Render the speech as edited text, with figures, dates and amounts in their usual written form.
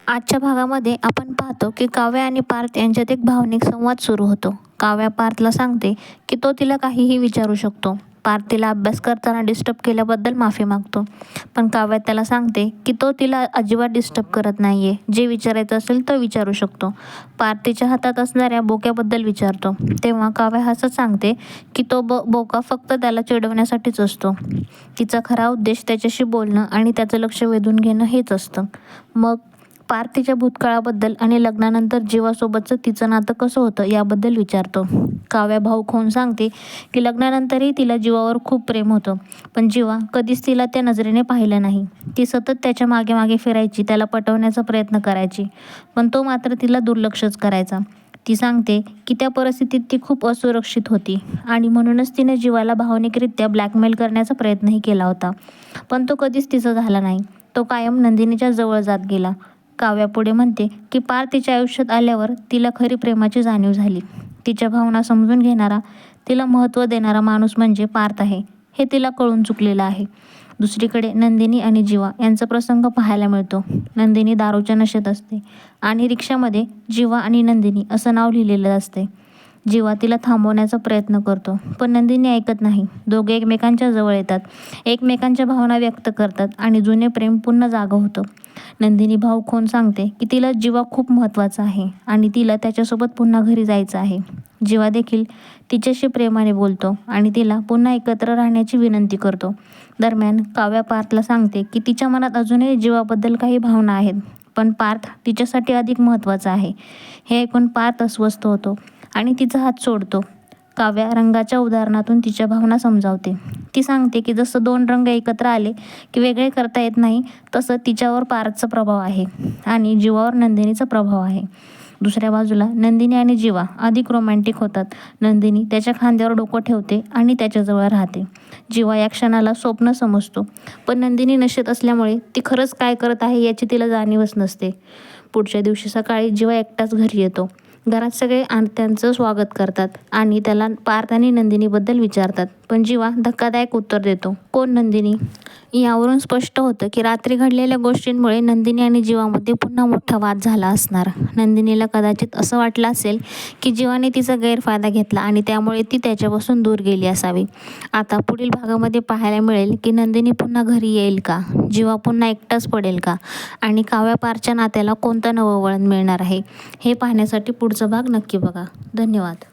आजच्या भागामध्ये आपण पाहतो की काव्या आणि पार्थ यांच्यात एक भावनिक संवाद सुरू होतो. काव्या पार्थला सांगते की तो तिला काहीही विचारू शकतो. पार्थ तिला अभ्यास करताना डिस्टर्ब केल्याबद्दल माफी मागतो. पण काव्या त्याला सांगते की तो तिला अजिबात डिस्टर्ब करत नाहीये. जे विचारायचं असेल तो विचारू शकतो. पार्थ तिच्या हातात असणाऱ्या बोक्याबद्दल विचारतो. तेव्हा काव्या हसत सांगते की तो बोका फक्त त्याला चिडवण्यासाठीच असतो. तिचा खरा उद्देश त्याच्याशी बोलणं आणि त्याचं लक्ष वेधून घेणं हेच असतं. मग पार्थ तिच्या भूतकाळाबद्दल आणि लग्नानंतर जीवासोबतचं तिचं नातं कसं होतं याबद्दल विचारतो. काव्या भावूक होऊन सांगते की लग्नानंतरही तिला जीवावर खूप प्रेम होतं, पण जीवा कधीच तिला त्या नजरेने पाहिलं नाही. ती सतत त्याच्या मागे मागे फिरायची, त्याला पटवण्याचा प्रयत्न करायची, पण तो मात्र तिला दुर्लक्षच करायचा. ती सांगते की त्या परिस्थितीत ती खूप असुरक्षित होती आणि म्हणूनच तिने जीवाला भावनिकरित्या ब्लॅकमेल करण्याचा प्रयत्नही केला होता, पण तो कधीच तिचा झाला नाही. तो कायम नंदिनीच्या जवळ जात गेला. काव्या पुढे म्हणते की पार्थ तिच्या आयुष्यात आल्यावर तिला खरी प्रेमाची जाणीव झाली. तिच्या भावना समजून घेणारा, तिला महत्त्व देणारा माणूस म्हणजे पार्थ आहे, हे तिला कळून चुकलेलं आहे. दुसरीकडे नंदिनी आणि जीवा यांचा प्रसंग पाहायला मिळतो. नंदिनी दारूच्या नशेत असते आणि रिक्षामध्ये जीवा आणि नंदिनी असं नाव लिहिलेलं असते. जीवा तिला थांबवण्याचा प्रयत्न करतो, पण नंदिनी ऐकत नाही. दोघे एकमेकांच्या जवळ येतात, एकमेकांच्या भावना व्यक्त करतात आणि जुने प्रेम पुन्हा जागं होतं. नंदिनी भावूक होऊन सांगते की तिला जीवा खूप महत्त्वाचा आहे आणि तिला त्याच्यासोबत पुन्हा घरी जायचं आहे. जीवा देखील तिच्याशी प्रेमाने बोलतो आणि तिला पुन्हा एकत्र राहण्याची विनंती करतो. दरम्यान काव्या पार्थला सांगते की तिच्या मनात अजूनही जीवाबद्दल काही भावना आहेत, पण पार्थ तिच्यासाठी अधिक महत्त्वाचा आहे. हे ऐकून पार्थ अस्वस्थ होतो आणि तिचा हात सोडतो. काव्या रंगाच्या उदाहरणातून तिच्या भावना समजावते. ती सांगते की जसं दोन रंग एकत्र आले की वेगळे करता येत नाही, तसं तिच्यावर पार्थचा प्रभाव आहे आणि जीवावर नंदिनीचा प्रभाव आहे. दुसऱ्या बाजूला नंदिनी आणि जीवा अधिक रोमॅन्टिक होतात. नंदिनी त्याच्या खांद्यावर डोकं ठेवते आणि त्याच्याजवळ राहते. जीवा या क्षणाला स्वप्न समजतो, पण नंदिनी नशेत असल्यामुळे ती खरंच काय करत आहे याची तिला जाणीवच नसते. पुढच्या दिवशी सकाळी जीवा एकटाच घरी येतो. घरात सगळे त्यांचं स्वागत करतात आणि त्याला पार्थ आणि नंदिनीबद्दल विचारतात, पण जीवा धक्कादायक उत्तर देतो, कोण नंदिनी? यावरून स्पष्ट होतं की रात्री घडलेल्या गोष्टींमुळे नंदिनी आणि जीवामध्ये पुन्हा मोठा वाद झाला असणार. नंदिनीला कदाचित असं वाटलं असेल की जीवाने तिचा गैरफायदा घेतला आणि त्यामुळे ती त्याच्यापासून दूर गेली असावी. आता पुढील भागामध्ये पाहायला मिळेल की नंदिनी पुन्हा घरी येईल का, जीवा पुन्हा एकटाच पडेल का आणि काव्या पार्थच्या नात्याला कोणतं नवं वळण मिळणार आहे, हे पाहण्यासाठी पुढचा भाग नक्की बघा. धन्यवाद.